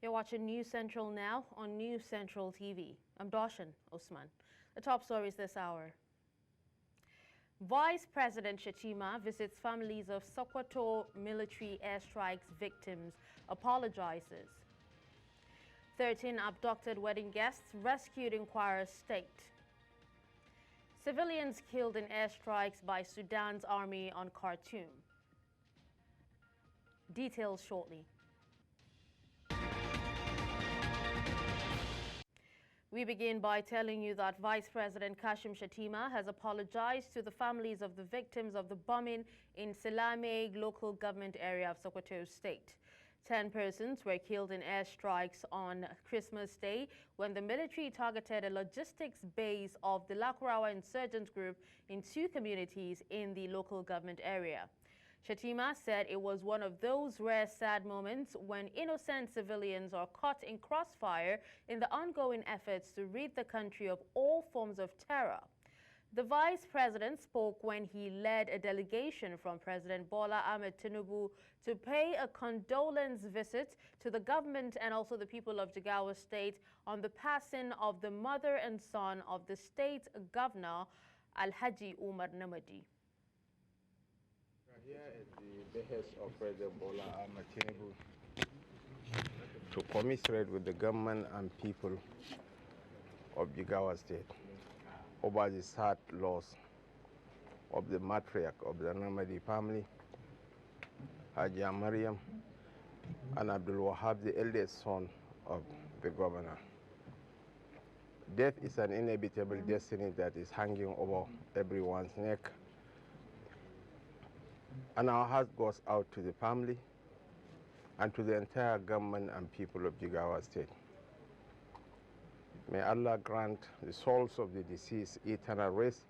You're watching News Central now on News Central TV. I'm Darshan Osman. The top stories this hour. Vice President Shettima visits families of Sokoto military airstrikes victims, apologizes. 13 abducted wedding guests rescued in Kwara State. Civilians killed in airstrikes by Sudan's army on Khartoum. Details shortly. We begin by telling you that Vice President Kashim Shettima has apologized to the families of the victims of the bombing in Selame local government area of Sokoto State. 10 persons were killed in airstrikes on Christmas Day when the military targeted a logistics base of the Lakurawa insurgent group in 2 communities in the local government area. Shettima said it was one of those rare sad moments when innocent civilians are caught in crossfire in the ongoing efforts to rid the country of all forms of terror. The vice president spoke when he led a delegation from President Bola Ahmed Tinubu to pay a condolence visit to the government and also the people of Jigawa State on the passing of the mother and son of the state governor, Alhaji Umar Namadi. Here at the behest of President Bola Ahmed Tinubu to commiserate with the government and people of Jigawa State over the sad loss of the matriarch of the Namadi family, Haji Mariam, and Abdul Wahab, the eldest son of the governor. Death is an inevitable destiny that is hanging over everyone's neck. And our heart goes out to the family and to the entire government and people of Jigawa State. May Allah grant the souls of the deceased eternal rest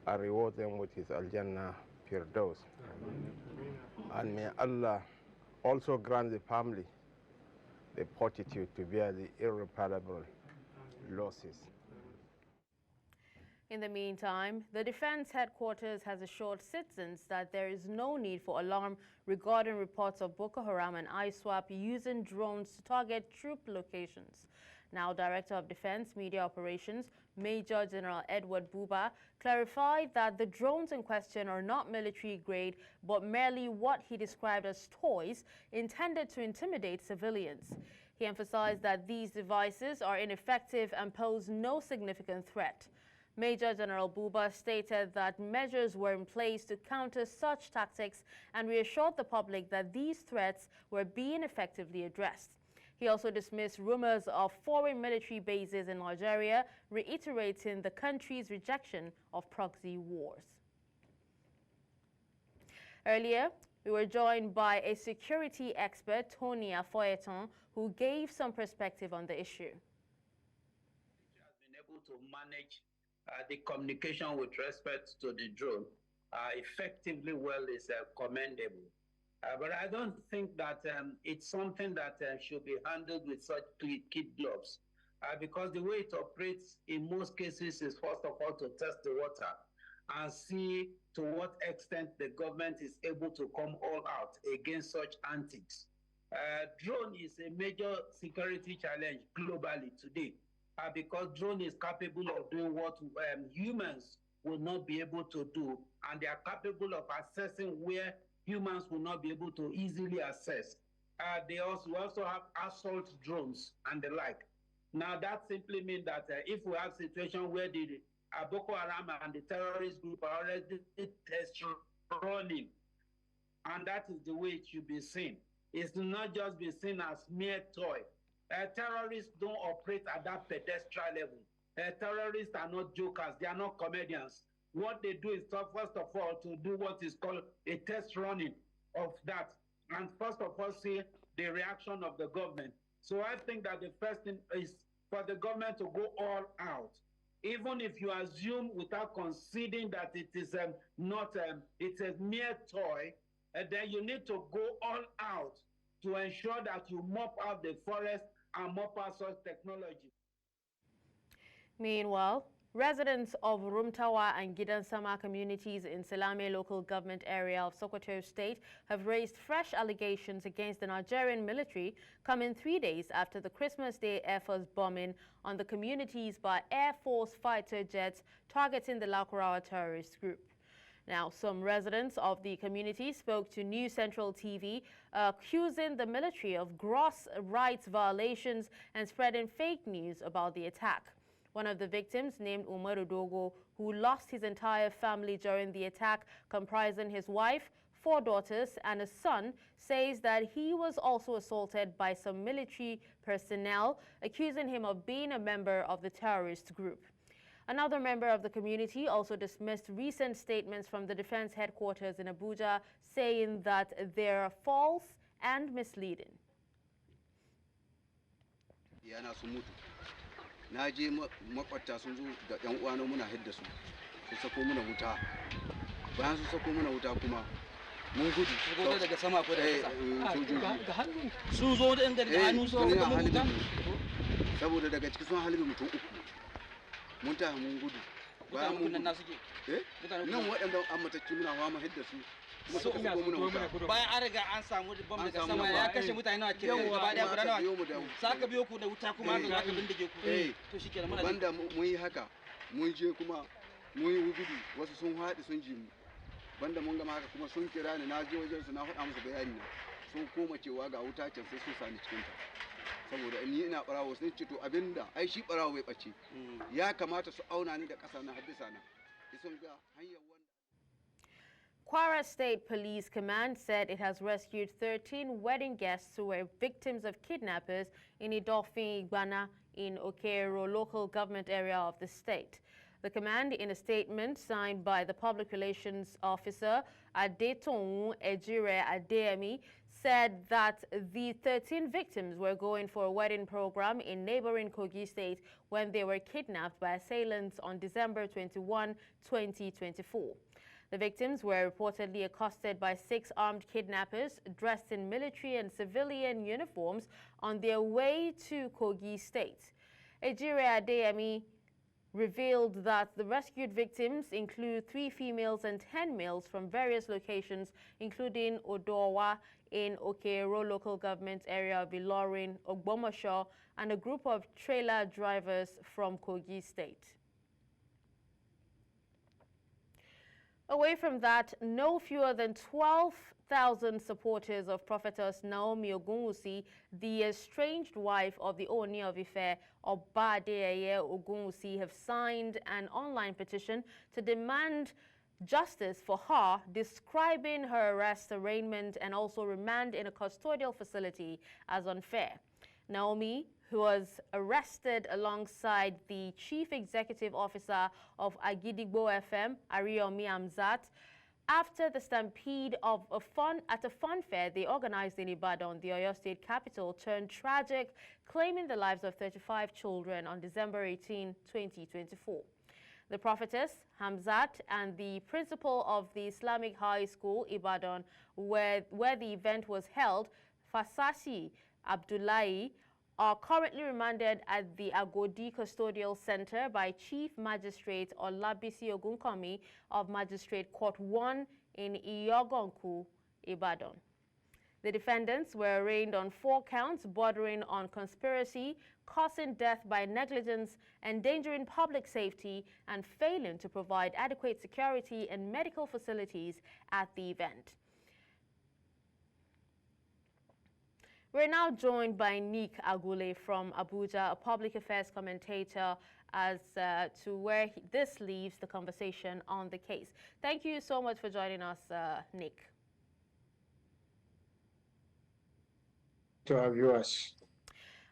and reward them with his Al-Jannah Firdaus. And may Allah also grant the family the fortitude to bear the irreparable losses. In the meantime, the Defense Headquarters has assured citizens that there is no need for alarm regarding reports of Boko Haram and ISWAP using drones to target troop locations. Now, Director of Defense Media Operations, Major General Edward Buba, clarified that the drones in question are not military grade, but merely what he described as toys intended to intimidate civilians. He emphasized that these devices are ineffective and pose no significant threat. Major General Buba stated that measures were in place to counter such tactics and reassured the public that these threats were being effectively addressed. He also dismissed rumors of foreign military bases in Nigeria, reiterating the country's rejection of proxy wars. Earlier, we were joined by a security expert, Tony Afoyeton, who gave some perspective on the issue. Has been able to manage the communication with respect to the drone effectively well is commendable. But I don't think that it's something that should be handled with such kid gloves because the way it operates in most cases is first of all to test the water and see to what extent the government is able to come all out against such antics. Drone is a major security challenge globally today. Because drone is capable of doing what humans will not be able to do, and they are capable of assessing where humans will not be able to easily assess. We also have assault drones and the like. Now that simply means that if we have a situation where the Boko Haram and the terrorist group are already test running, and that is the way it should be seen. It's not just be seen as mere toy. Terrorists don't operate at that pedestrian level. Terrorists are not jokers. They are not comedians. What they do is, first of all, to do what is called a test running of that. And first of all, see the reaction of the government. So I think that the first thing is for the government to go all out. Even if you assume without conceding that it is it's a mere toy, then you need to go all out to ensure that you mop out the forest and mop out such technology. Meanwhile, Residents of Rumtawa and Gidansama communities in Selame local government area of Sokoto State have raised fresh allegations against the Nigerian military, coming 3 days after the Christmas Day Air Force bombing on the communities by Air Force fighter jets targeting the Lakurawa terrorist group. Now, some residents of the community spoke to New Central TV, accusing the military of gross rights violations and spreading fake news about the attack. One of the victims, named Umaru Dogo, who lost his entire family during the attack, comprising his wife, 4 daughters, and a son, says that he was also assaulted by some military personnel, accusing him of being a member of the terrorist group. Another member of the community also dismissed recent statements from the defense headquarters in Abuja, saying that they're false and misleading. Na je makwata sun zo da ɗan uwana muna hidda su sako muna wuta bayan su sako muna wuta kuma mun gudu ko daga sama ko daga ƙasa ga hannu sun zo da daga hannu so da mun gudu saboda daga cikin sun halbe mutum uku mun ta mun gudu bayan mun nan suke nan waɗanda an matacci muna fama hidda su bayan an riga an samu bom daga sama ya kashe mutane nawa ke gaba daya guda nawa saka biyo ku da wuta kuma aka zaka bindige ku to shikenan muna banda mun yi haka mun je kuma mun yi gudu wasu sun haɗi sun ji mu banda mun gama haka kuma sun kira ni na je wajen su na faɗa musu bayani na sun koma cewa ga wuta can sai su sani cikin ta saboda ni ina barawo sun ce to abinda ai shi barawo bai bace ya kamata su auna ni da ƙasa na haddisa na sun ga hanyar. Kwara State Police Command said it has rescued 13 wedding guests who were victims of kidnappers in Idofin, Igbana, in Okero local government area of the state. The command, in a statement signed by the public relations officer Adeton Ejire Adeyemi, said that the 13 victims were going for a wedding program in neighboring Kogi State when they were kidnapped by assailants on December 21, 2024. The victims were reportedly accosted by 6 armed kidnappers dressed in military and civilian uniforms on their way to Kogi State. Ejire Adeyemi revealed that the rescued victims include 3 females and 10 males from various locations, including Odowa in Okero local government area of Ilorin, Ogbomosho, and a group of trailer drivers from Kogi State. Away from that, no fewer than 12,000 supporters of Prophetess Naomi Ogunwusi, the estranged wife of the Ooni of Ife, Obadeye Ogunwusi, have signed an online petition to demand justice for her, describing her arrest, arraignment, and also remand in a custodial facility as unfair. Naomi, who was arrested alongside the Chief Executive Officer of Agidigbo FM, Ariyomi Amzat, after the stampede of at a fun fair they organized in Ibadan, the Oyo State capital, turned tragic, claiming the lives of 35 children on December 18, 2024. The prophetess, Hamzat, and the principal of the Islamic High School, Ibadan, where the event was held, Fasasi Abdullahi, are currently remanded at the Agodi Custodial Center by Chief Magistrate Olabisi Ogunkomi of Magistrate Court 1 in Iyogonku, Ibadan. The defendants were arraigned on 4 counts bordering on conspiracy, causing death by negligence, endangering public safety, and failing to provide adequate security and medical facilities at the event. We're now joined by Nick Agule from Abuja, a public affairs commentator, as to where this leaves the conversation on the case. Thank you so much for joining us, Nick. To our viewers.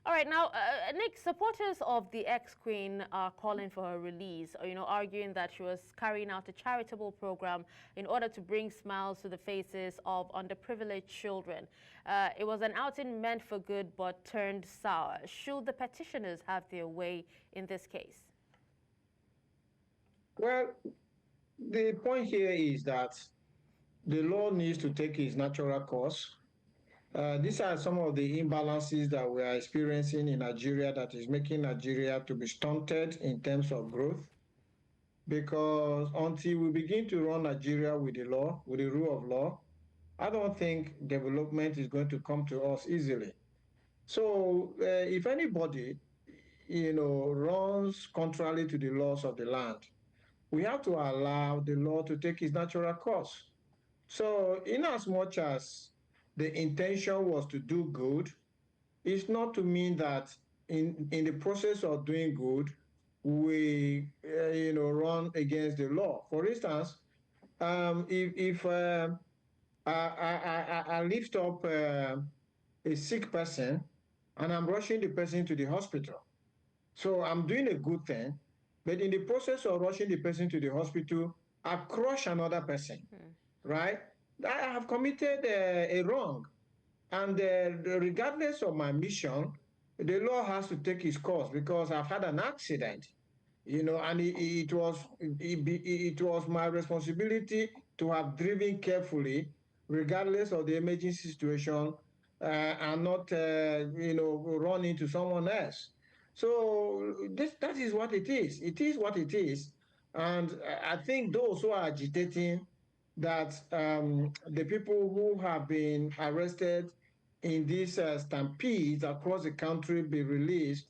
All right, now, Nick, supporters of the ex-queen are calling for her release, arguing that she was carrying out a charitable program in order to bring smiles to the faces of underprivileged children. It was an outing meant for good but turned sour. Should the petitioners have their way in this case? Well, the point here is that the law needs to take its natural course. These are some of the imbalances that we are experiencing in Nigeria that is making Nigeria to be stunted in terms of growth. because until we begin to run Nigeria with the law, with the rule of law, I don't think development is going to come to us easily. So if anybody, runs contrary to the laws of the land, we have to allow the law to take its natural course. So in as much as the intention was to do good, it's not to mean that in the process of doing good, we run against the law. For instance, if I lift up a sick person and I'm rushing the person to the hospital, so I'm doing a good thing, but in the process of rushing the person to the hospital, I crush another person, right? I have committed a wrong. And regardless of my mission, the law has to take its course because I've had an accident, and it was my responsibility to have driven carefully, regardless of the emergency situation, and not, run into someone else. So that is what it is. It is what it is. And I think those who are agitating that the people who have been arrested in these stampedes across the country be released,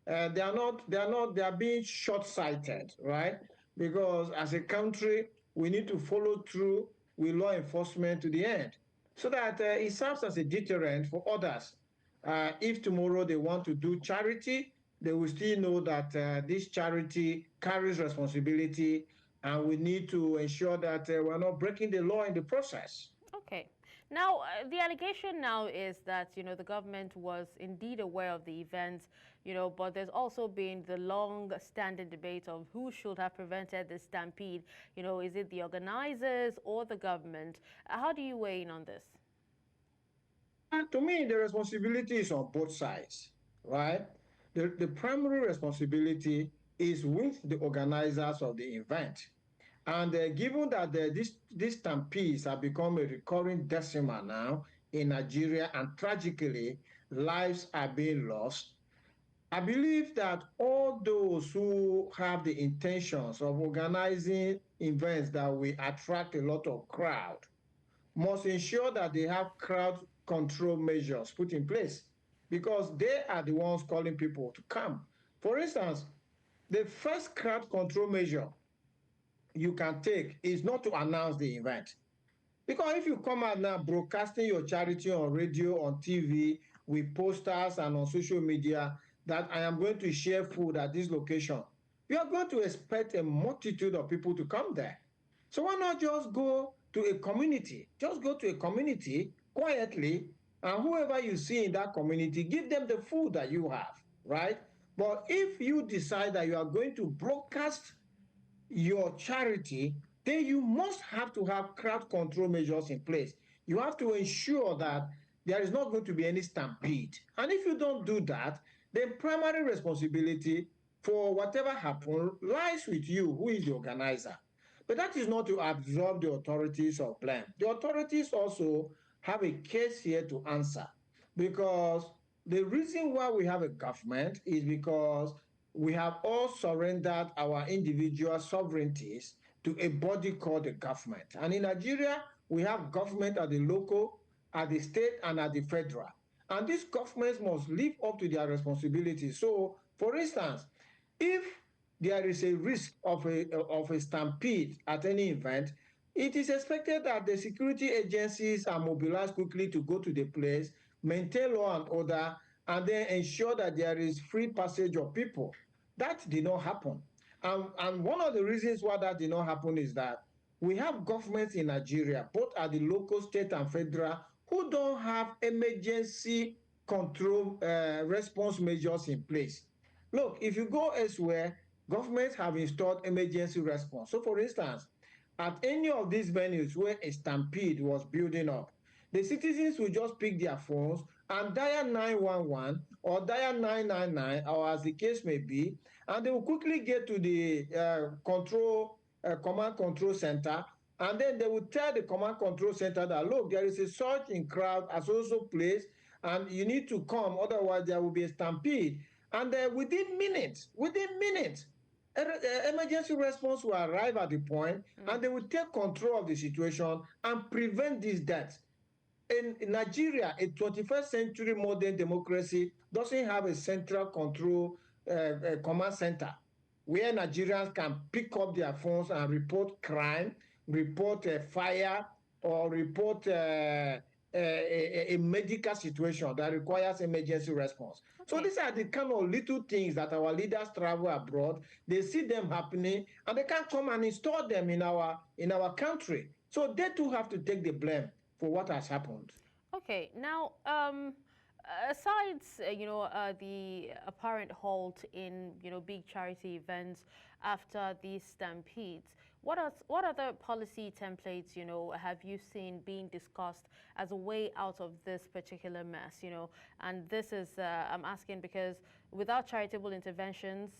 they are being short-sighted, right? Because as a country, we need to follow through with law enforcement to the end so that it serves as a deterrent for others. If tomorrow they want to do charity, they will still know that this charity carries responsibility, and we need to ensure that we're not breaking the law in the process. Okay. Now, the allegation now is that, the government was indeed aware of the events, but there's also been the long-standing debate of who should have prevented the stampede. Is it the organizers or the government? How do you weigh in on this? And to me, the responsibility is on both sides, right? The primary responsibility is with the organizers of the event. And given that these stampedes have become a recurring decimal now in Nigeria, and tragically lives are being lost, I believe that all those who have the intentions of organizing events that will attract a lot of crowd must ensure that they have crowd control measures put in place, because they are the ones calling people to come. For instance, the first crowd control measure you can take is not to announce the event. Because if you come out now broadcasting your charity on radio, on TV, with posters and on social media that I am going to share food at this location, you are going to expect a multitude of people to come there. So why not just go to a community? Just go to a community quietly, and whoever you see in that community, give them the food that you have, right? But if you decide that you are going to broadcast your charity, then you must have to have crowd control measures in place. You have to ensure that there is not going to be any stampede. And if you don't do that, then primary responsibility for whatever happened lies with you, who is the organizer. But that is not to absolve the authorities of blame. The authorities also have a case here to answer, because the reason why we have a government is because we have all surrendered our individual sovereignties to a body called the government. And in Nigeria, we have government at the local, at the state, and at the federal. And these governments must live up to their responsibilities. So, for instance, if there is a risk of a stampede at any event, it is expected that the security agencies are mobilized quickly to go to the place, maintain law and order, and then ensure that there is free passage of people. That did not happen. And one of the reasons why that did not happen is that we have governments in Nigeria, both at the local, state, and federal, who don't have emergency control response measures in place. Look, if you go elsewhere, governments have installed emergency response. So, for instance, at any of these venues where a stampede was building up, the citizens will just pick their phones and dial 911 or dial 999, or as the case may be, and they will quickly get to the command control center, and then they will tell the command control center that, look, there is a surge in crowd at so place, and you need to come, otherwise there will be a stampede. And within minutes, Emergency response will arrive at the point, and they will take control of the situation and prevent these deaths. In Nigeria, a 21st century modern democracy doesn't have a central control command center where Nigerians can pick up their phones and report crime, report fire, or report a medical situation that requires emergency response. Okay. So these are the kind of little things that our leaders travel abroad. They see them happening, and they can come and install them in our country. So they too have to take the blame for what has happened. Okay, now, aside, the apparent halt in, big charity events after these stampedes, what other policy templates, have you seen being discussed as a way out of this particular mess, And this is, I'm asking because without charitable interventions,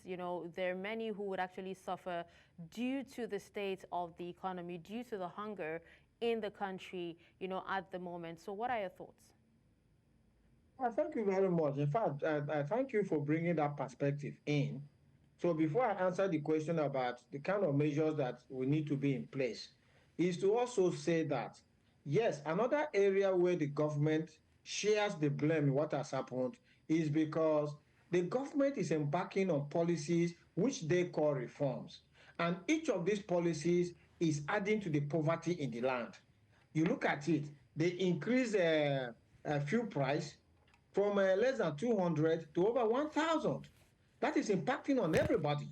there are many who would actually suffer due to the state of the economy, due to the hunger in the country, at the moment. So what are your thoughts? Thank you very much. In fact, I thank you for bringing that perspective in. So before I answer the question about the kind of measures that we need to be in place, is to also say that, yes, another area where the government shares the blame in what has happened is because the government is embarking on policies which they call reforms. And each of these policies is adding to the poverty in the land. You look at it, they increase fuel price from less than 200 to over 1,000. That is impacting on everybody.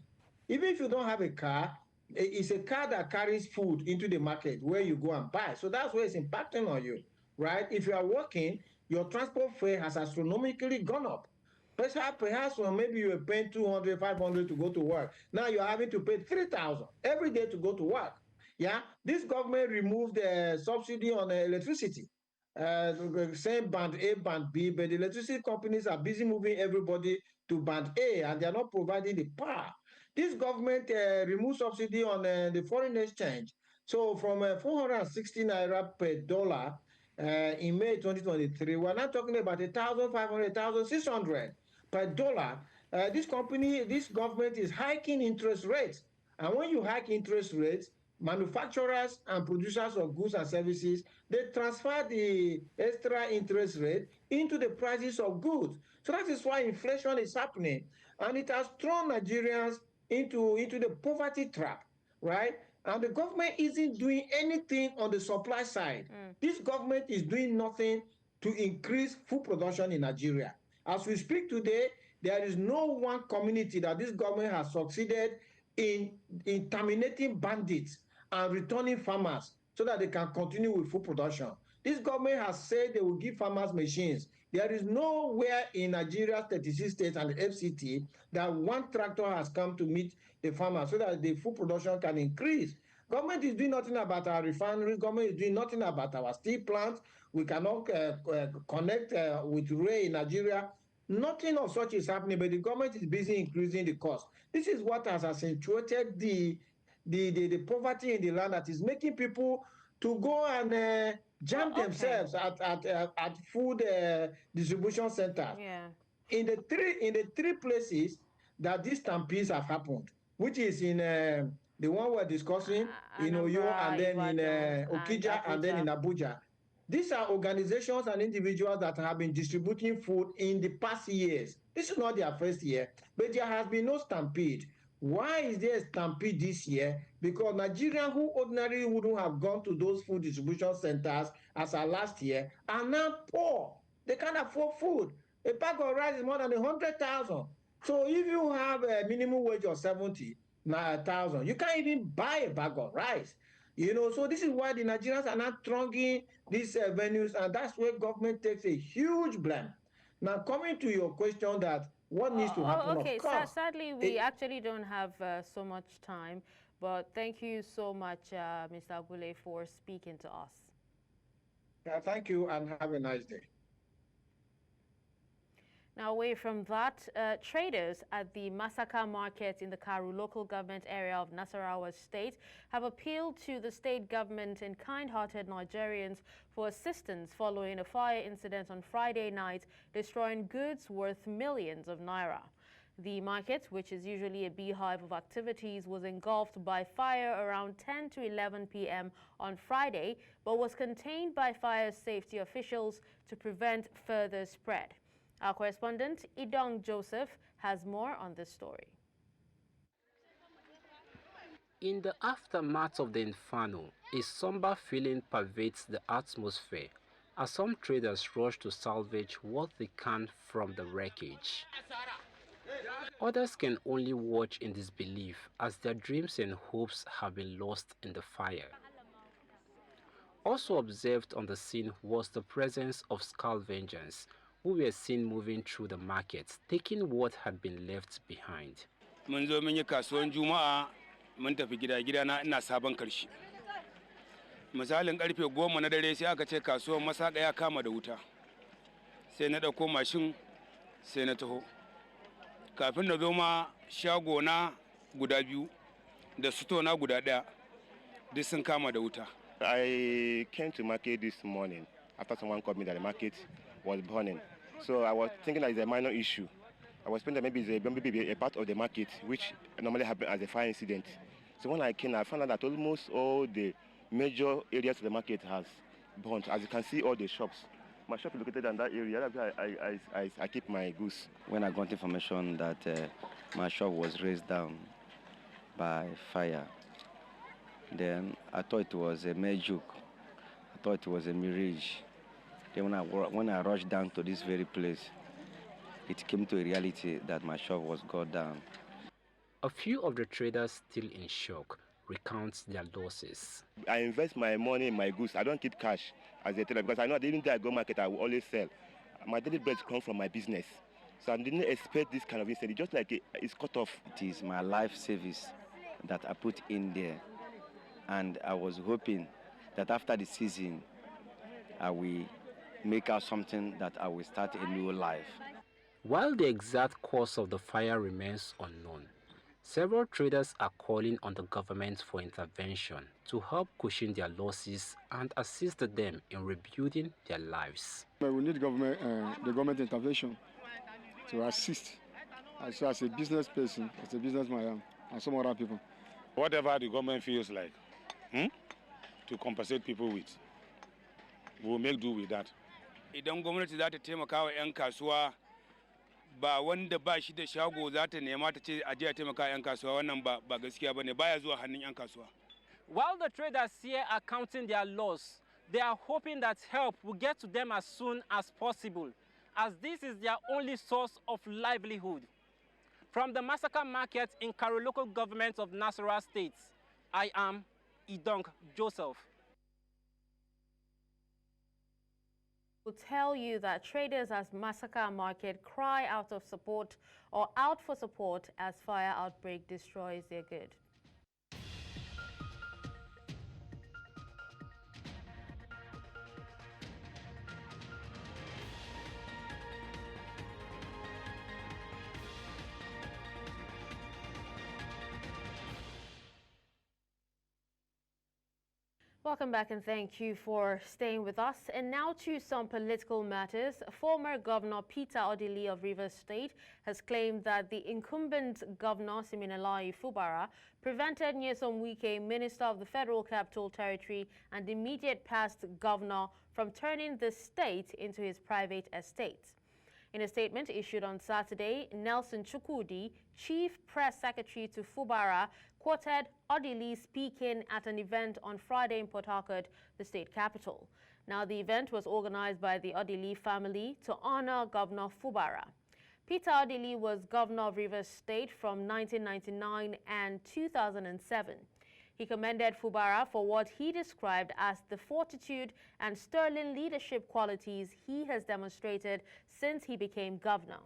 Even if you don't have a car, it's a car that carries food into the market where you go and buy. So that's where it's impacting on you, right? If you are working, your transport fare has astronomically gone up. Perhaps when maybe you were paying 200, 500 to go to work. Now you're having to pay 3,000 every day to go to work. Yeah, this government removed the subsidy on electricity. Same band A, band B, but the electricity companies are busy moving everybody to band A, and they are not providing the power. This government removed subsidy on the foreign exchange. So from 460 naira per dollar in May 2023, we're now talking about 1,500, 1,600 per dollar. This government is hiking interest rates. And when you hike interest rates, manufacturers and producers of goods and services, they transfer the extra interest rate into the prices of goods. So that is why inflation is happening. And it has thrown Nigerians into the poverty trap, right? And the government isn't doing anything on the supply side. This government is doing nothing to increase food production in Nigeria. As we speak today, there is no one community that this government has succeeded in terminating bandits and returning farmers so that they can continue with food production. This government has said they will give farmers machines. There is nowhere in Nigeria's 36 states and the FCT that one tractor has come to meet the farmers so that the food production can increase. Government is doing nothing about our refineries. Government is doing nothing about our steel plants. We cannot connect with rail in Nigeria. Nothing of such is happening, but the government is busy increasing the cost. This is what has accentuated the poverty in the land, that is making people to go and jam themselves at food distribution centers. Yeah. In the three places that these stampedes have happened, which is in the one we're discussing in Oyo, and then in Okija, and then in Abuja. These are organizations and individuals that have been distributing food in the past years. This is not their first year, but there has been no stampede. Why is there a stampede this year? Because Nigerians who ordinarily wouldn't have gone to those food distribution centers as our last year are now poor. They can't afford food. A bag of rice is more than 100,000. So if you have a minimum wage of 70,000, you can't even buy a bag of rice. So this is why the Nigerians are not thronging these venues, and that's where government takes a huge blame. Now, coming to your question that what needs to happen, okay. of course. Sadly, we actually don't have so much time, but thank you so much, Mr. Agule, for speaking to us. Thank you, and have a nice day. Now, away from that, traders at the Masaka market in the Karu local government area of Nasarawa State have appealed to the state government and kind-hearted Nigerians for assistance following a fire incident on Friday night, destroying goods worth millions of naira. The market, which is usually a beehive of activities, was engulfed by fire around 10 to 11 p.m. on Friday, but was contained by fire safety officials to prevent further spread. Our correspondent, Idong Joseph, has more on this story. In the aftermath of the inferno, a somber feeling pervades the atmosphere as some traders rush to salvage what they can from the wreckage. Others can only watch in disbelief as their dreams and hopes have been lost in the fire. Also observed on the scene was the presence of scavengers who were seen moving through the markets, taking what had been left behind. Mun zo mun yi kasuwan Juma'a mun tafi gidana ina sabon karshe. Misalin karfe 10 na dare sai aka ce kasuwan Masaka ya kama da wuta. Sai na dauko mashin sai na taho. Kafin na zo ma shago na guda biyu da suto na guda daya duk sun kama da wuta. I came to market this morning after someone called me that the market was burning. So I was thinking that it's a minor issue. I was thinking that maybe it's a part of the market which normally happens as a fire incident. So when I came, I found out that almost all the major areas of the market has burnt. As you can see, all the shops. My shop is located in that area. That's where I keep my goods. When I got information that my shop was razed down by fire, then I thought it was a mere joke. I thought it was a mirage. Then when I rushed down to this very place, it came to a reality that my shop was gone down. A few of the traders, still in shock, recount their losses. I invest my money in my goods. I don't keep cash as a trader because I know that even though I go market, I will always sell. My daily bread comes from my business. So I didn't expect this kind of incident. Just like it's cut off. It is my life service that I put in there. And I was hoping that after the season, I will make out something that I will start a new life. While the exact cause of the fire remains unknown, several traders are calling on the government for intervention to help cushion their losses and assist them in rebuilding their lives. We need the government intervention to assist. As a business person, as a businessman, and some other people. Whatever the government feels like to compensate people with, we'll make do with that. Idan gwamnati za ta taimaka wa 'yan kasuwa ba wanda ba shi da shago za ta nema ta ce a je a taimaka 'yan kasuwa wannan ba gaskiya bane baya zuwa hannun 'yan kasuwa. While the traders here are counting their loss, they are hoping that help will get to them as soon as possible, as this is their only source of livelihood. From the Masaka market in Kwara local government of Nasarawa State, I am Idong Joseph. Will tell you that traders at Masaka market cry out of support or out for support as fire outbreak destroys their good. Welcome back and thank you for staying with us. And now to some political matters. Former Governor Peter Odili of Rivers State has claimed that the incumbent Governor Fubara prevented Nyesom Wike, Minister of the Federal Capital Territory and immediate past governor, from turning the state into his private estate. In a statement issued on Saturday, Nelson Chukwudi, Chief Press Secretary to Fubara, quoted Odili speaking at an event on Friday in Port Harcourt, the state capital. Now, the event was organized by the Odili family to honor Governor Fubara. Peter Odili was governor of Rivers State from 1999 and 2007. He commended Fubara for what he described as the fortitude and sterling leadership qualities he has demonstrated since he became governor.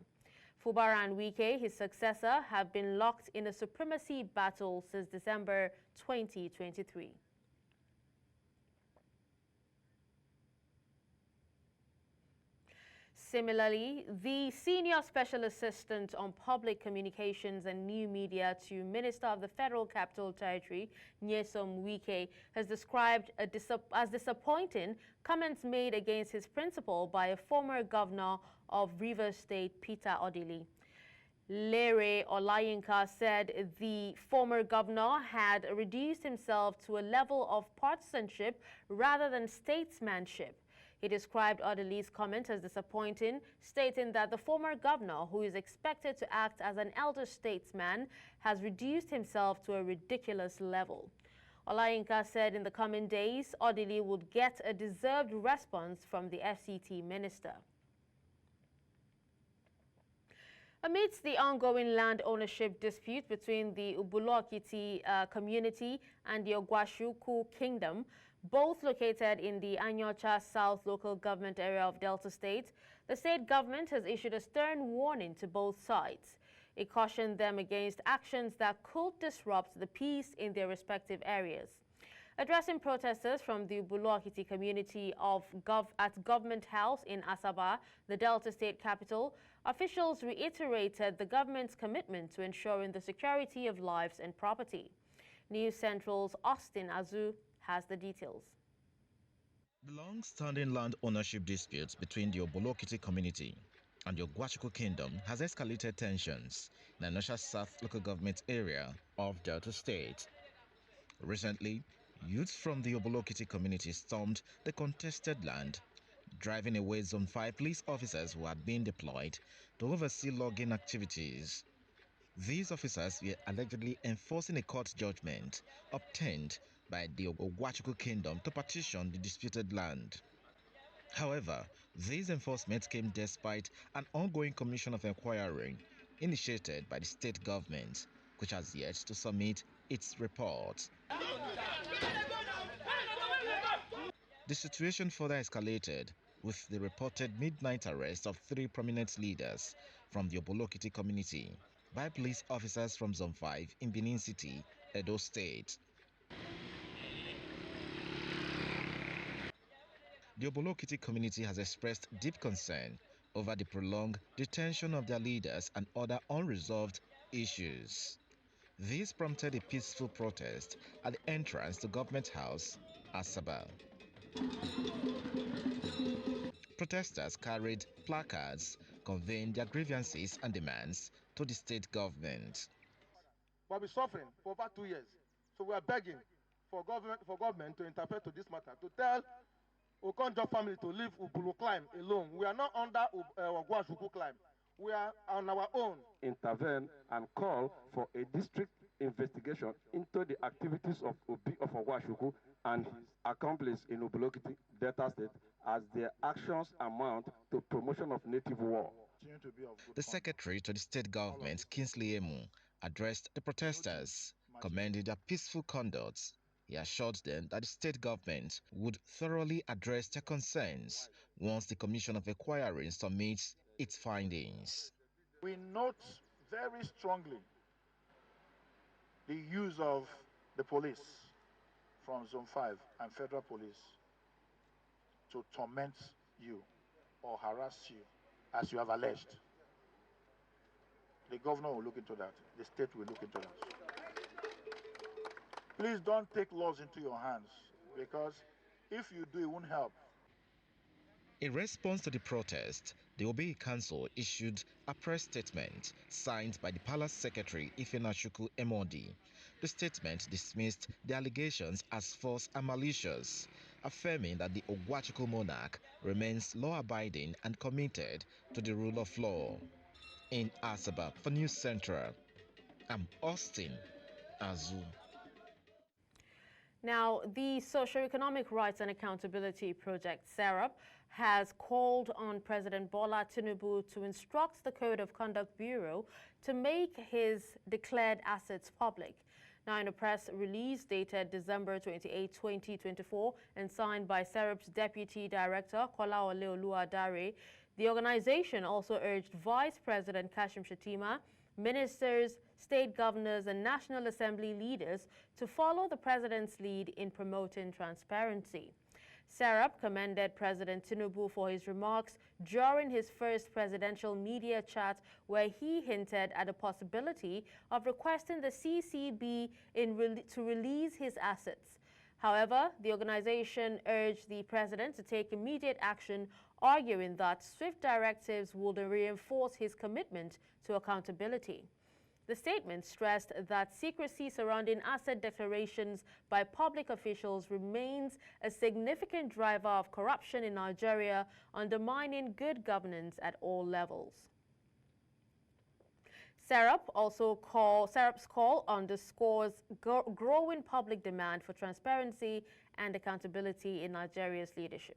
Fubara and Wike, his successor, have been locked in a supremacy battle since December 2023. Similarly, the Senior Special Assistant on Public Communications and New Media to Minister of the Federal Capital Territory, Nyesom Wike, has described as disappointing comments made against his principal by a former governor of Rivers State, Peter Odili. Lere Olayinka said the former governor had reduced himself to a level of partisanship rather than statesmanship. He described Odili's comment as disappointing, stating that the former governor, who is expected to act as an elder statesman, has reduced himself to a ridiculous level. Olayinka said in the coming days, Odili would get a deserved response from the FCT minister. Amidst the ongoing land ownership dispute between the Ubulu-Okiti community and the Ogwashi-Ukwu kingdom, both located in the Anyocha South local government area of Delta State, the state government has issued a stern warning to both sides. It cautioned them against actions that could disrupt the peace in their respective areas. Addressing protesters from the Ubulu-Okiti community at Government House in Asaba, the Delta State capital, officials reiterated the government's commitment to ensuring the security of lives and property. News Central's Austin Azu has the details. The long-standing land ownership dispute between the Ubulu-Okiti community and the Ogwashi-Ukwu kingdom has escalated tensions in the Anyocha South local government area of Delta State. Recently, youths from the Ubulu-Okiti community stormed the contested land, driving away Zone 5 police officers who had been deployed to oversee logging activities. These officers were allegedly enforcing a court judgment obtained by the Ogwashi-Ukwu kingdom to partition the disputed land. However, this enforcement came despite an ongoing commission of inquiry initiated by the state government, which has yet to submit its report. The situation further escalated with the reported midnight arrest of 3 prominent leaders from the Ubulu-Okiti community by police officers from Zone 5 in Benin City, Edo State. The Ubulu-Okiti community has expressed deep concern over the prolonged detention of their leaders and other unresolved issues. This prompted a peaceful protest at the entrance to Government House, Asaba. Protesters carried placards conveying their grievances and demands to the state government. We have been suffering for over 2 years, so we are begging for government to interpret to this matter, to tell Okonjo family to leave Ubulu climb alone. We are not under Ogwashi-Ukwu climb. We are on our own. Intervene and call for a district investigation into the activities of Ogwashi-Ukwu and his accomplice in Ubulu-Okiti, Delta State, as their actions amount to promotion of native war. The secretary to the state government, Kingsley Emu, addressed the protesters, commending their peaceful conduct. He assured them that the state government would thoroughly address their concerns once the Commission of Inquiry submits its findings. We note very strongly the use of the police from Zone 5 and Federal Police to torment you or harass you as you have alleged. The governor will look into that. The state will look into that. Please don't take laws into your hands, because if you do, it won't help. In response to the protest, the Obi Council issued a press statement signed by the Palace Secretary Ifenachukwu Emodi. The statement dismissed the allegations as false and malicious, affirming that the Ogwashi-Ukwu monarch remains law-abiding and committed to the rule of law. In Asaba, for News Central, I'm Austin Azu. Now, the Socio-Economic Rights and Accountability Project, SERAP, has called on President Bola Tinubu to instruct the Code of Conduct Bureau to make his declared assets public. Now, in a press release dated December 28, 2024, and signed by SERAP's Deputy Director, Kwara Dare, the organization also urged Vice President Kashim Shettima, ministers, state governors, and National Assembly leaders to follow the president's lead in promoting transparency. SERAP commended President Tinubu for his remarks during his first presidential media chat, where he hinted at the possibility of requesting the CCB to release his assets. However, the organization urged the president to take immediate action arguing that swift directives would reinforce his commitment to accountability. The statement stressed that secrecy surrounding asset declarations by public officials remains a significant driver of corruption in Nigeria, undermining good governance at all levels. SERAP's call underscores growing public demand for transparency and accountability in Nigeria's leadership.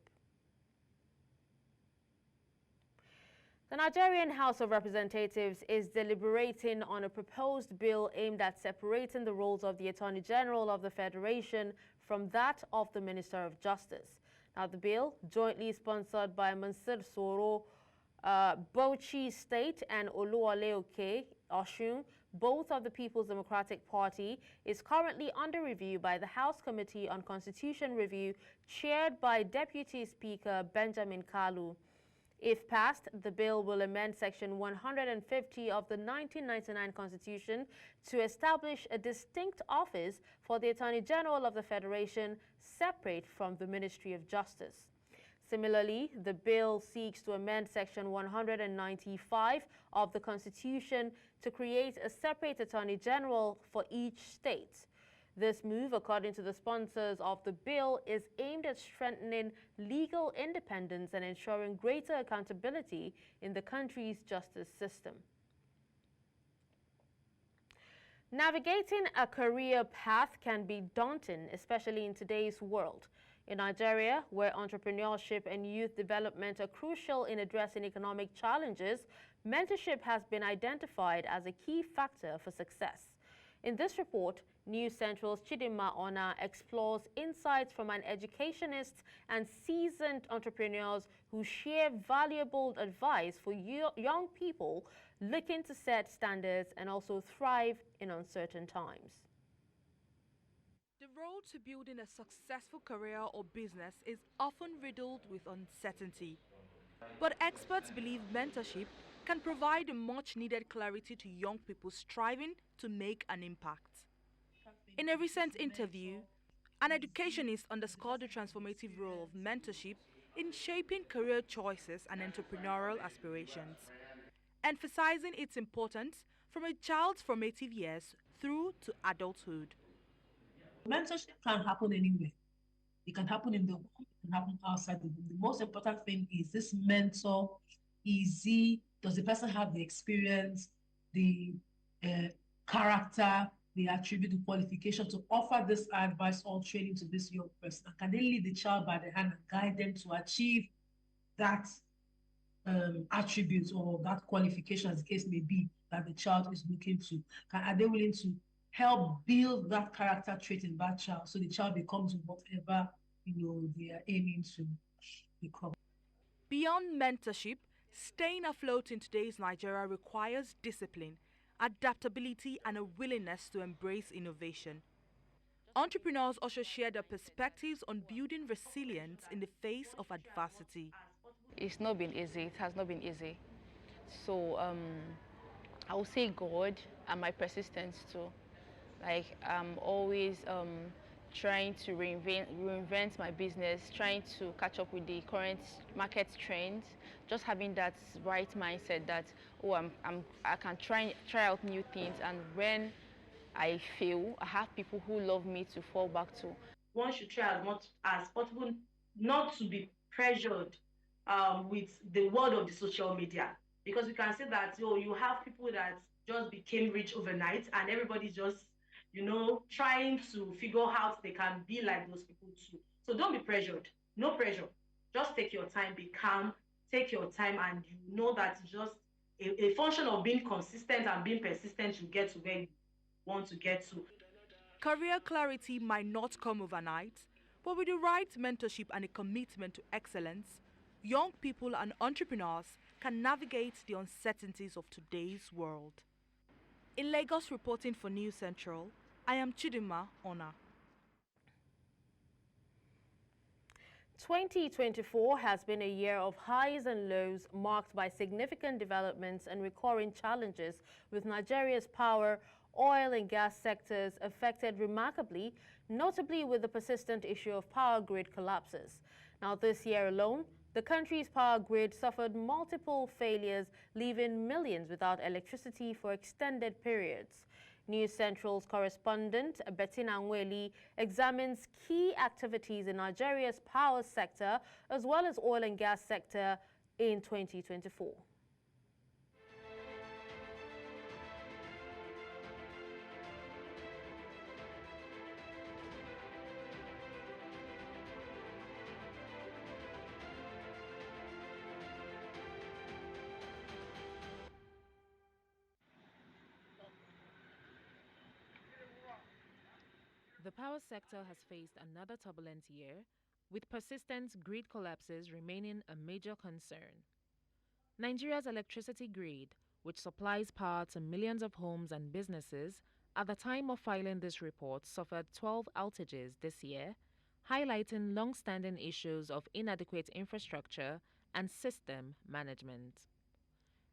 The Nigerian House of Representatives is deliberating on a proposed bill aimed at separating the roles of the Attorney General of the Federation from that of the Minister of Justice. Now, the bill, jointly sponsored by Mansur Soro, Bauchi State and Ubulu-Okiti, Osun, both of the People's Democratic Party, is currently under review by the House Committee on Constitution Review, chaired by Deputy Speaker Benjamin Kalu. If passed, the bill will amend Section 150 of the 1999 Constitution to establish a distinct office for the Attorney General of the Federation, separate from the Ministry of Justice. Similarly, the bill seeks to amend Section 195 of the Constitution to create a separate Attorney General for each state. This move, according to the sponsors of the bill, is aimed at strengthening legal independence and ensuring greater accountability in the country's justice system. Navigating a career path can be daunting, especially in today's world. In Nigeria, where entrepreneurship and youth development are crucial in addressing economic challenges, mentorship has been identified as a key factor for success. In this report, News Central's Chidinma Ona explores insights from an educationist and seasoned entrepreneurs who share valuable advice for young people looking to set standards and also thrive in uncertain times. The road to building a successful career or business is often riddled with uncertainty. But experts believe mentorship can provide much-needed clarity to young people striving to make an impact. In a recent interview, an educationist underscored the transformative role of mentorship in shaping career choices and entrepreneurial aspirations, emphasizing its importance from a child's formative years through to adulthood. Mentorship can happen anywhere. It can happen in the home, it can happen outside the home. The most important thing is this mentor, does the person have the experience, the character, the attribute, the qualification to offer this advice or training to this young person? And can they lead the child by the hand and guide them to achieve that attribute or that qualification, as the case may be, that the child is looking to? Are they willing to help build that character trait in that child so the child becomes whatever they are aiming to become? Beyond mentorship, staying afloat in today's Nigeria requires discipline, adaptability, and a willingness to embrace innovation. Entrepreneurs also share their perspectives on building resilience in the face of adversity. It's not been easy. It has not been easy. So I will say God and my persistence too. Like I'm always trying to reinvent my business, trying to catch up with the current market trends, just having that right mindset that, oh, I can try out new things, and when I fail, I have people who love me to fall back to. One should try as much as possible not to be pressured with the world of the social media, because we can say that you have people that just became rich overnight and everybody's just trying to figure out how they can be like those people too. So don't be pressured. No pressure. Just take your time, be calm, take your time, and you know that it's just a function of being consistent and being persistent to get to where you want to get to. Career clarity might not come overnight, but with the right mentorship and a commitment to excellence, young people and entrepreneurs can navigate the uncertainties of today's world. In Lagos, reporting for News Central, I am Chidinma Ona. 2024 has been a year of highs and lows, marked by significant developments and recurring challenges, with Nigeria's power, oil and gas sectors affected remarkably, notably with the persistent issue of power grid collapses. Now, this year alone, the country's power grid suffered multiple failures, leaving millions without electricity for extended periods. News Central's correspondent, Bettina Nweli, examines key activities in Nigeria's power sector as well as oil and gas sector in 2024. The power sector has faced another turbulent year, with persistent grid collapses remaining a major concern. Nigeria's electricity grid, which supplies power to millions of homes and businesses, at the time of filing this report suffered 12 outages this year, highlighting long-standing issues of inadequate infrastructure and system management.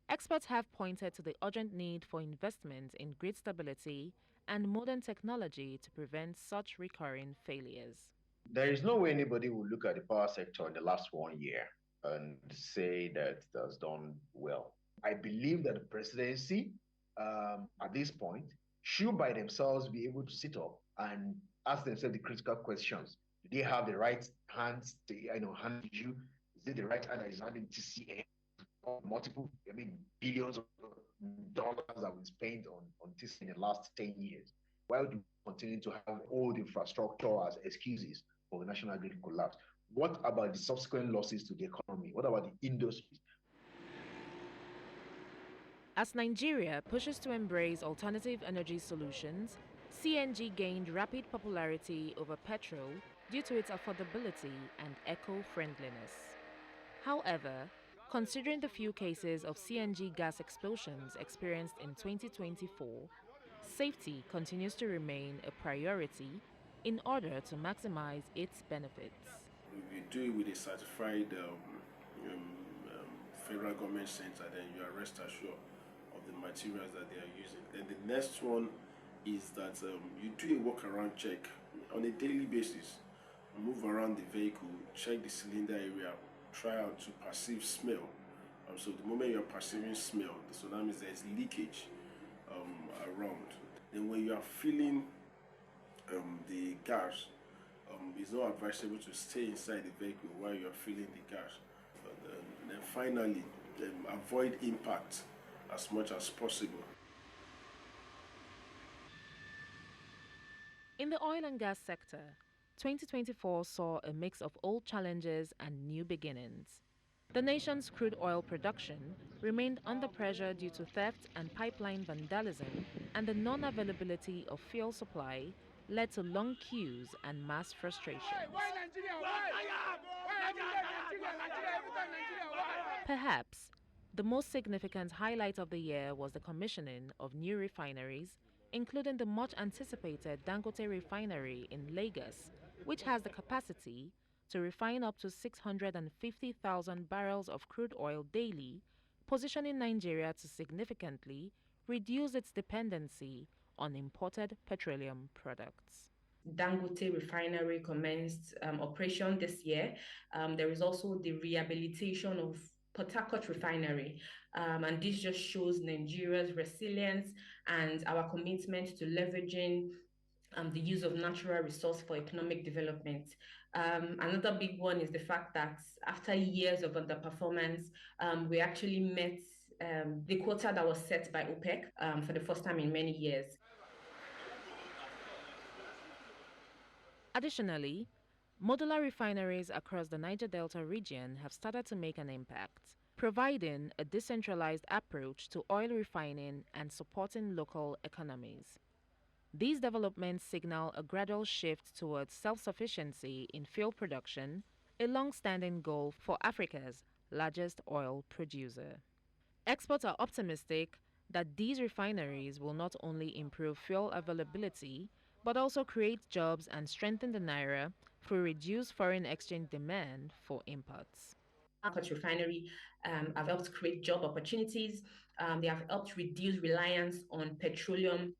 Experts have pointed to the urgent need for investment in grid stability and modern technology to prevent such recurring failures. There is no way anybody will look at the power sector in the last 1 year and say that it has done well. I believe that the presidency, at this point, should by themselves be able to sit up and ask themselves the critical questions. Do they have the right hands to hand you? Is it the right hand that is handing TCA? Multiple, billions of dollars that we spent on this in the last 10 years. Why do we continue to have old infrastructure as excuses for the national grid collapse? What about the subsequent losses to the economy? What about the industries? As Nigeria pushes to embrace alternative energy solutions, CNG gained rapid popularity over petrol due to its affordability and eco-friendliness. However, considering the few cases of CNG gas explosions experienced in 2024, safety continues to remain a priority in order to maximize its benefits. If you do it with a certified federal government center, then you are rest assured of the materials that they are using. Then the next one is that you do a walk-around check on a daily basis. Move around the vehicle, check the cylinder area, try out to perceive smell. So the moment you're perceiving smell, so that means there's leakage around. Then when you are feeling the gas, it's not advisable to stay inside the vehicle while you're feeling the gas. Then finally, avoid impact as much as possible. In the oil and gas sector, 2024 saw a mix of old challenges and new beginnings. The nation's crude oil production remained under pressure due to theft and pipeline vandalism, and the non-availability of fuel supply led to long queues and mass frustration. Perhaps the most significant highlight of the year was the commissioning of new refineries, including the much-anticipated Dangote refinery in Lagos, which has the capacity to refine up to 650,000 barrels of crude oil daily, positioning Nigeria to significantly reduce its dependency on imported petroleum products. Dangote refinery commenced operation this year. There is also the rehabilitation of Port Harcourt refinery, and this just shows Nigeria's resilience and our commitment to leveraging the use of natural resource for economic development. Another big one is the fact that after years of underperformance, we actually met the quota that was set by OPEC for the first time in many years. Additionally, modular refineries across the Niger Delta region have started to make an impact, providing a decentralized approach to oil refining and supporting local economies. These developments signal a gradual shift towards self-sufficiency in fuel production, a long-standing goal for Africa's largest oil producer. Experts are optimistic that these refineries will not only improve fuel availability, but also create jobs and strengthen the naira through reduced foreign exchange demand for imports. Harcourt refinery have helped create job opportunities. They have helped reduce reliance on petroleum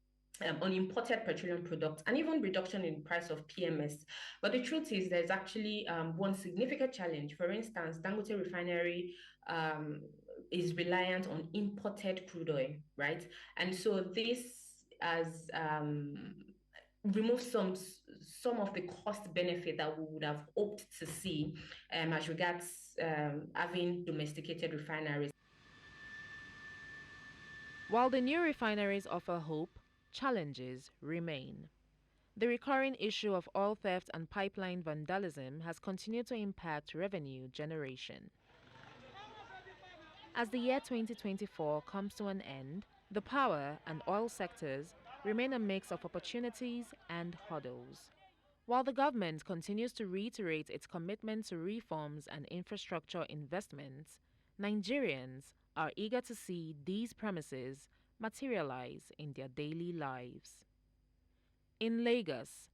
on imported petroleum products, and even reduction in price of PMS. But the truth is there's actually one significant challenge. For instance, Dangote Refinery is reliant on imported crude oil, right? And so this has removed some of the cost benefit that we would have hoped to see as regards having domesticated refineries. While the new refineries offer hope, challenges remain. The recurring issue of oil theft and pipeline vandalism has continued to impact revenue generation. As the year 2024 comes to an end, the power and oil sectors remain a mix of opportunities and hurdles. While the government continues to reiterate its commitment to reforms and infrastructure investments, Nigerians are eager to see these promises materialize in their daily lives. In Lagos,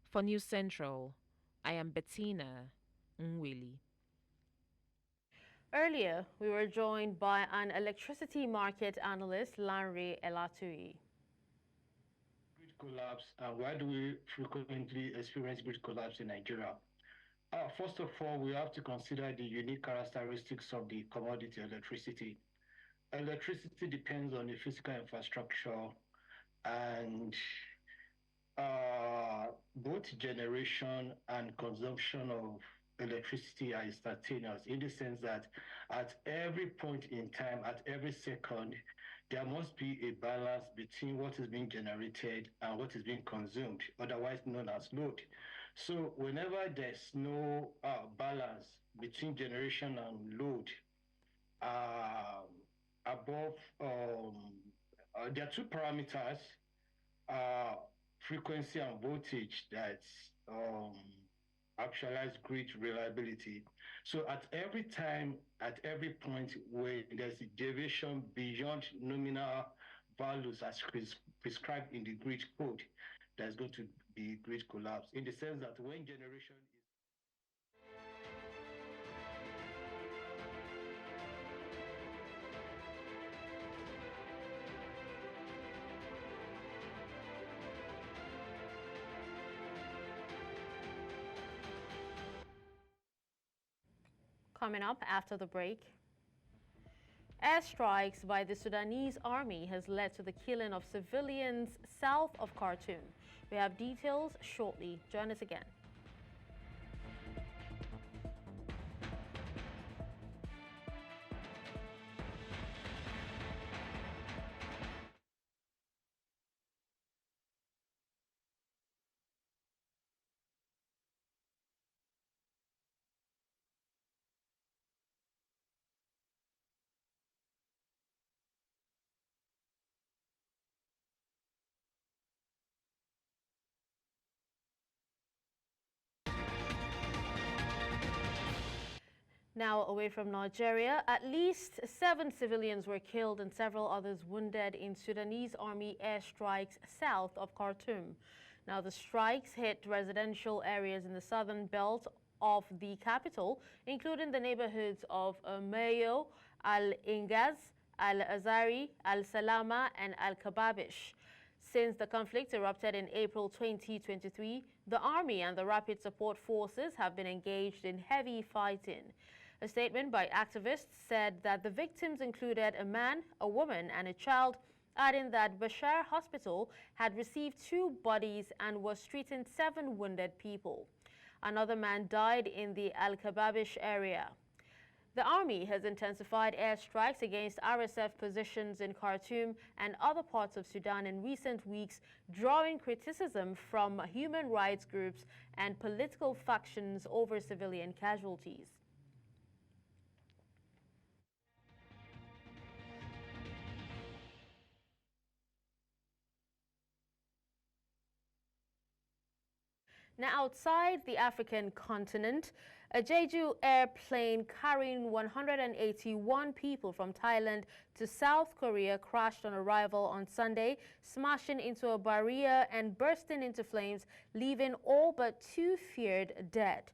for News Central, I am Bettina Nwili. Earlier, we were joined by an electricity market analyst, Lere Olayinka. Grid collapse, and why do we frequently experience grid collapse in Nigeria? First of all, we have to consider the unique characteristics of the commodity electricity. Electricity depends on the physical infrastructure, and both generation and consumption of electricity are instantaneous, in the sense that at every point in time, at every second, there must be a balance between what is being generated and what is being consumed, otherwise known as load. So whenever there's no balance between generation and load, there are two parameters, frequency and voltage, that actualize grid reliability. So at every time, at every point where there's a deviation beyond nominal values as prescribed in the grid code, there's going to be grid collapse, in the sense that when generation is Coming up after the break, airstrikes by the Sudanese army has led to the killing of civilians south of Khartoum. We have details shortly. Join us again. Now away from Nigeria, at least 7 civilians were killed and several others wounded in Sudanese army airstrikes south of Khartoum. Now the strikes hit residential areas in the southern belt of the capital, including the neighborhoods of Mayo, Al-Ingaz, Al-Azari, Al-Salama and Al-Kababish. Since the conflict erupted in April 2023, the army and the rapid support forces have been engaged in heavy fighting. A statement by activists said that the victims included a man, a woman and a child, adding that Bashar Hospital had received 2 bodies and was treating 7 wounded people. Another man died in the Al-Kababish area. The army has intensified airstrikes against RSF positions in Khartoum and other parts of Sudan in recent weeks, drawing criticism from human rights groups and political factions over civilian casualties. Now, outside the African continent, a Jeju airplane carrying 181 people from Thailand to South Korea crashed on arrival on Sunday, smashing into a barrier and bursting into flames, leaving all but 2 feared dead.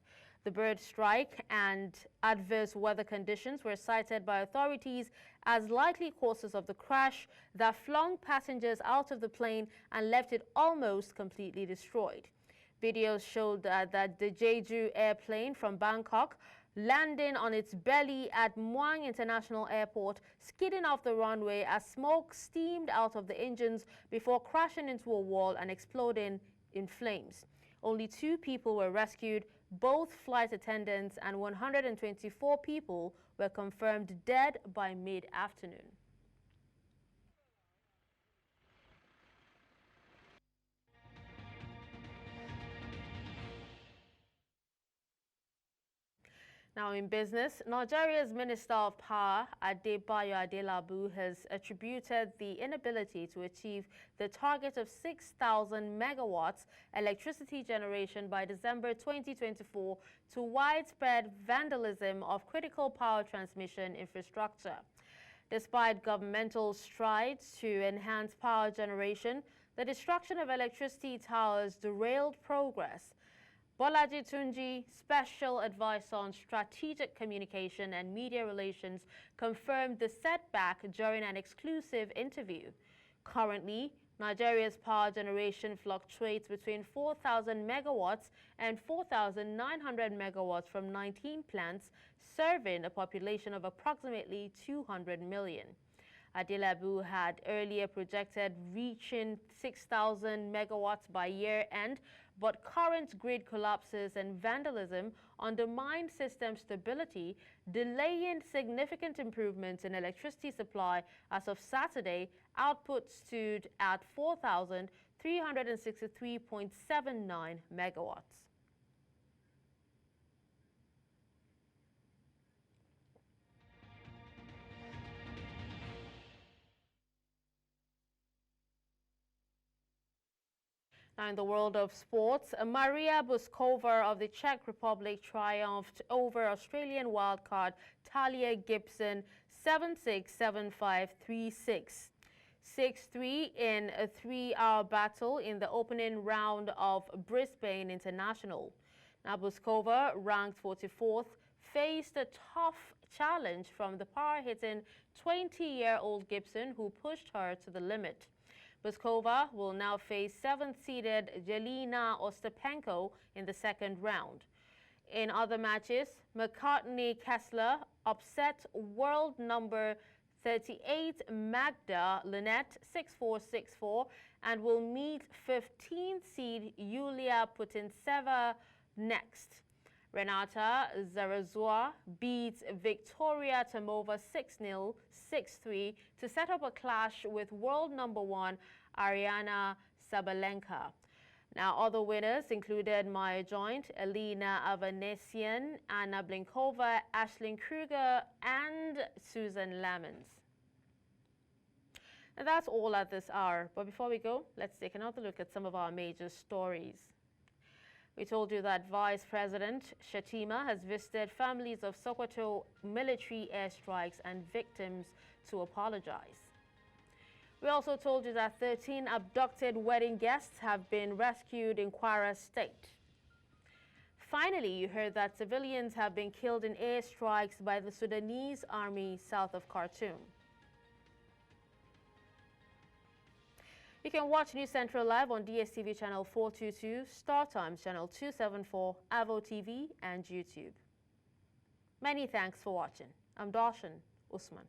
The bird strike and adverse weather conditions were cited by authorities as likely causes of the crash that flung passengers out of the plane and left it almost completely destroyed. Videos showed that the Jeju airplane from Bangkok landing on its belly at Muang International Airport, skidding off the runway as smoke steamed out of the engines before crashing into a wall and exploding in flames. Only 2 people were rescued. Both flight attendants and 124 people were confirmed dead by mid-afternoon. Now in business, Nigeria's Minister of Power, Adebayo Adelabu, has attributed the inability to achieve the target of 6,000 megawatts electricity generation by December 2024 to widespread vandalism of critical power transmission infrastructure. Despite governmental strides to enhance power generation, the destruction of electricity towers derailed progress. Bolaji Tunji, Special Advisor on Strategic Communication and Media Relations, confirmed the setback during an exclusive interview. Currently, Nigeria's power generation fluctuates between 4,000 megawatts and 4,900 megawatts from 19 plants, serving a population of approximately 200 million. Adelabu had earlier projected reaching 6,000 megawatts by year-end, but current grid collapses and vandalism undermined system stability, delaying significant improvements in electricity supply. As of Saturday, output stood at 4,363.79 megawatts. Now in the world of sports, Maria Buskova of the Czech Republic triumphed over Australian wildcard Talia Gibson 7-6, 7-5, 3-6. 6-3 in a 3-hour battle in the opening round of Brisbane International. Now Buskova, ranked 44th, faced a tough challenge from the power-hitting 20-year-old Gibson, who pushed her to the limit. Buskova will now face 7th-seeded Jelena Ostapenko in the second round. In other matches, McCartney Kessler upset world number 38 Magda Linette 6-4, 6-4 and will meet 15th seed Yulia Putintseva next. Renata Zarazua beats Victoria Tomova 6-0, 6-3 to set up a clash with world number 1 Ariana Sabalenka. Now, other winners included Maya Joint, Elena Avanesian, Anna Blinkova, Ashlyn Kruger, and Susan Lamons. And that's all at this hour. But before we go, let's take another look at some of our major stories. We told you that Vice President Shettima has visited families of Sokoto military airstrikes and victims to apologize. We also told you that 13 abducted wedding guests have been rescued in Kwara State. Finally, you heard that civilians have been killed in airstrikes by the Sudanese army south of Khartoum. You can watch News Central live on DSTV channel 422, Star Times channel 274, Avo TV, and YouTube. Many thanks for watching. I'm Darshan Usman.